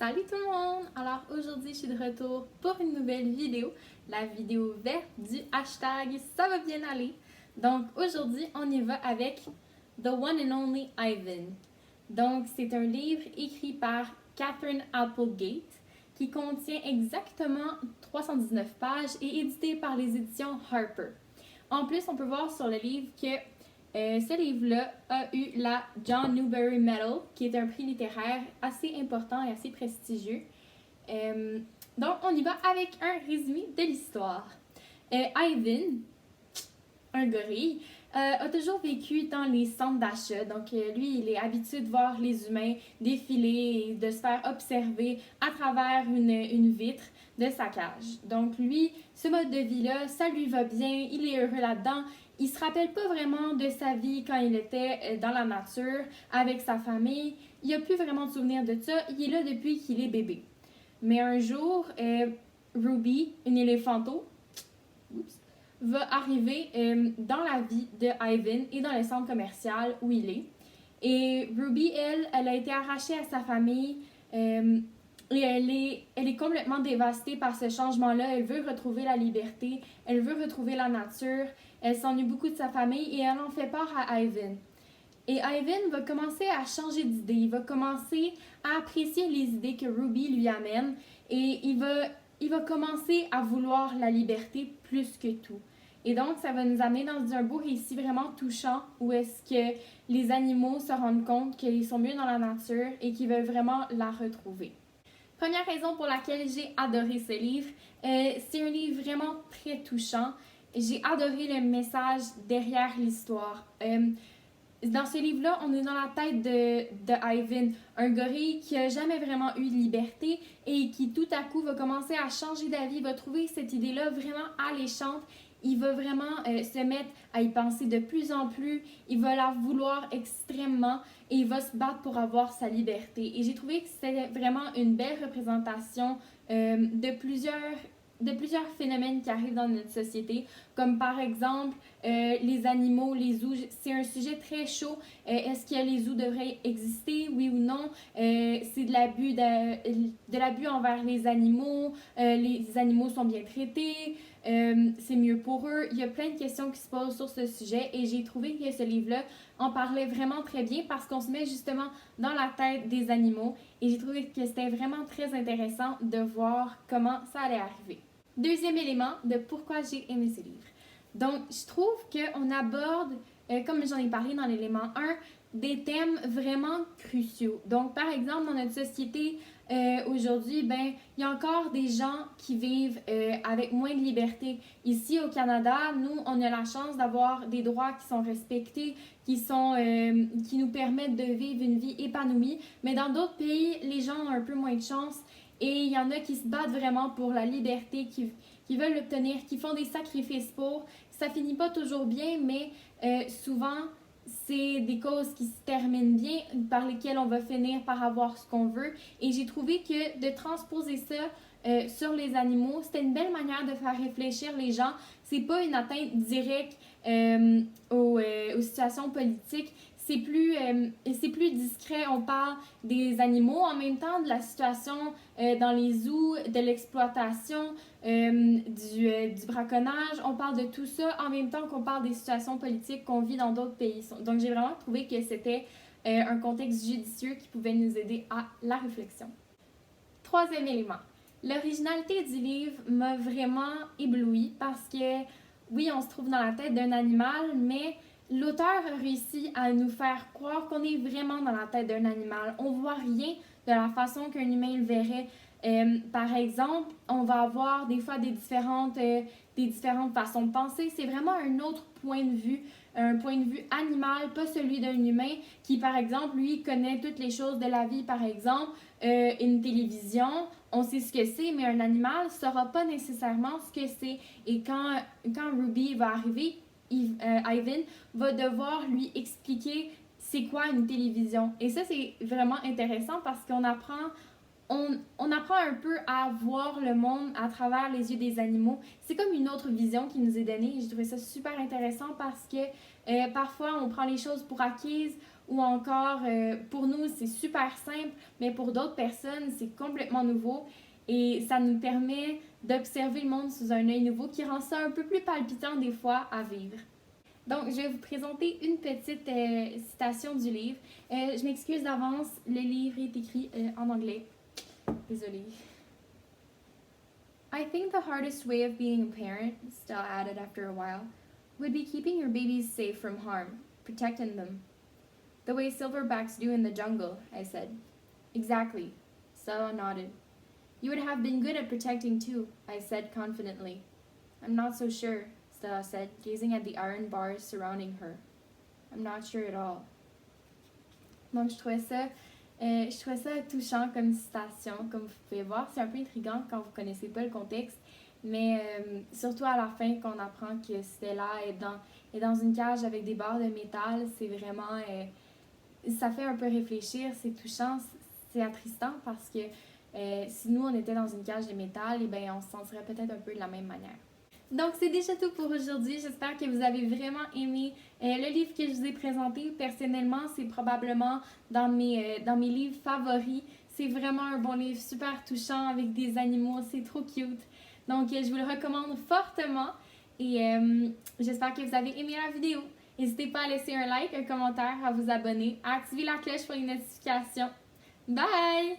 Salut tout le monde! Alors aujourd'hui, je suis de retour pour une nouvelle vidéo, la vidéo verte du hashtag Ça va bien aller. Donc aujourd'hui, on y va avec The One and Only Ivan. Donc c'est un livre écrit par Katherine Applegate qui contient exactement 319 pages et édité par les éditions Harper. En plus, on peut voir sur le livre que ce livre-là a eu la John Newbery Medal, qui est un prix littéraire assez important et assez prestigieux. Donc, on y va avec un résumé de l'histoire. Ivan, un gorille, a toujours vécu dans les centres d'achat. Donc, lui, il est habitué de voir les humains défiler et de se faire observer à travers une vitre de sa cage. Donc, lui, ce mode de vie-là, ça lui va bien, il est heureux là-dedans. Il se rappelle pas vraiment de sa vie quand il était dans la nature, avec sa famille. Il n'a plus vraiment de souvenirs de ça. Il est là depuis qu'il est bébé. Mais un jour, Ruby, une éléphanto, va arriver dans la vie de Ivan et dans le centre commercial où il est. Et Ruby, elle a été arrachée à sa famille et elle est complètement dévastée par ce changement-là. Elle veut retrouver la liberté, elle veut retrouver la nature, elle s'ennuie beaucoup de sa famille et elle en fait part à Ivan. Et Ivan va commencer à changer d'idée, il va commencer à apprécier les idées que Ruby lui amène et il va commencer à vouloir la liberté plus que tout. Et donc, ça va nous amener dans un beau récit vraiment touchant où est-ce que les animaux se rendent compte qu'ils sont mieux dans la nature et qu'ils veulent vraiment la retrouver. Première raison pour laquelle j'ai adoré ce livre, c'est un livre vraiment très touchant. J'ai adoré le message derrière l'histoire. Dans ce livre-là, on est dans la tête de Ivan, un gorille qui n'a jamais vraiment eu de liberté et qui tout à coup va commencer à changer d'avis, va trouver cette idée-là vraiment alléchante. Il va vraiment se mettre à y penser de plus en plus, il va la vouloir extrêmement et il va se battre pour avoir sa liberté. Et j'ai trouvé que c'était vraiment une belle représentation de plusieurs phénomènes qui arrivent dans notre société, comme par exemple les animaux, les zoos. C'est un sujet très chaud. Est-ce que les zoos devraient exister, oui ou non? C'est de l'abus envers les animaux. Les animaux sont bien traités. C'est mieux pour eux. Il y a plein de questions qui se posent sur ce sujet et j'ai trouvé que ce livre-là en parlait vraiment très bien parce qu'on se met justement dans la tête des animaux et j'ai trouvé que c'était vraiment très intéressant de voir comment ça allait arriver. Deuxième élément de pourquoi j'ai aimé ce livre. Donc, je trouve qu'on aborde, comme j'en ai parlé dans l'élément 1, des thèmes vraiment cruciaux. Donc, par exemple, dans notre société aujourd'hui, il y a encore des gens qui vivent avec moins de liberté. Ici, au Canada, nous, on a la chance d'avoir des droits qui sont respectés, qui nous permettent de vivre une vie épanouie. Mais dans d'autres pays, les gens ont un peu moins de chance. Et il y en a qui se battent vraiment pour la liberté, qui veulent l'obtenir, qui font des sacrifices pour. Ça finit pas toujours bien, mais souvent, c'est des causes qui se terminent bien, par lesquelles on va finir par avoir ce qu'on veut. Et j'ai trouvé que de transposer ça sur les animaux, c'était une belle manière de faire réfléchir les gens. C'est pas une atteinte directe aux situations politiques. C'est plus discret. On parle des animaux, en même temps de la situation dans les zoos, de l'exploitation, du braconnage. On parle de tout ça en même temps qu'on parle des situations politiques qu'on vit dans d'autres pays. Donc, j'ai vraiment trouvé que c'était un contexte judicieux qui pouvait nous aider à la réflexion. Troisième élément. L'originalité du livre m'a vraiment éblouie parce que, oui, on se trouve dans la tête d'un animal, mais l'auteur a réussi à nous faire croire qu'on est vraiment dans la tête d'un animal. On voit rien de la façon qu'un humain le verrait. Par exemple, on va avoir des fois des différentes façons de penser. C'est vraiment un autre point de vue, un point de vue animal, pas celui d'un humain qui, par exemple, lui, connaît toutes les choses de la vie. Par exemple, une télévision, on sait ce que c'est, mais un animal ne saura pas nécessairement ce que c'est. Et quand Ruby va arriver, Ivan va devoir lui expliquer c'est quoi une télévision. Et ça, c'est vraiment intéressant parce qu'on apprend un peu à voir le monde à travers les yeux des animaux. C'est comme une autre vision qui nous est donnée et j'ai trouvé ça super intéressant parce que parfois on prend les choses pour acquises ou encore pour nous c'est super simple, mais pour d'autres personnes c'est complètement nouveau et ça nous permet d'observer le monde sous un œil nouveau qui rend ça un peu plus palpitant des fois à vivre. Donc, je vais vous présenter une petite citation du livre. Je m'excuse d'avance, le livre est écrit en anglais. Désolée. I think the hardest way of being a parent, Stella added after a while, would be keeping your babies safe from harm, protecting them. The way silverbacks do in the jungle, I said. Exactly, Stella nodded. You would have been good at protecting too, I said confidently. I'm not so sure, Stella said, gazing at the iron bars surrounding her. I'm not sure at all. Donc, je trouvais ça touchant comme citation. Comme vous pouvez voir, c'est un peu intriguant quand vous connaissez pas le contexte. Mais surtout à la fin, qu'on apprend que Stella est dans une cage avec des barres de métal, c'est vraiment... ça fait un peu réfléchir, c'est touchant, c'est attristant parce que si nous, on était dans une cage de métal, eh bien, on se sentirait peut-être un peu de la même manière. Donc, c'est déjà tout pour aujourd'hui. J'espère que vous avez vraiment aimé le livre que je vous ai présenté. Personnellement, c'est probablement dans mes livres favoris. C'est vraiment un bon livre, super touchant, avec des animaux. C'est trop cute. Donc, je vous le recommande fortement. Et j'espère que vous avez aimé la vidéo. N'hésitez pas à laisser un like, un commentaire, à vous abonner, à activer la cloche pour les notifications. Bye!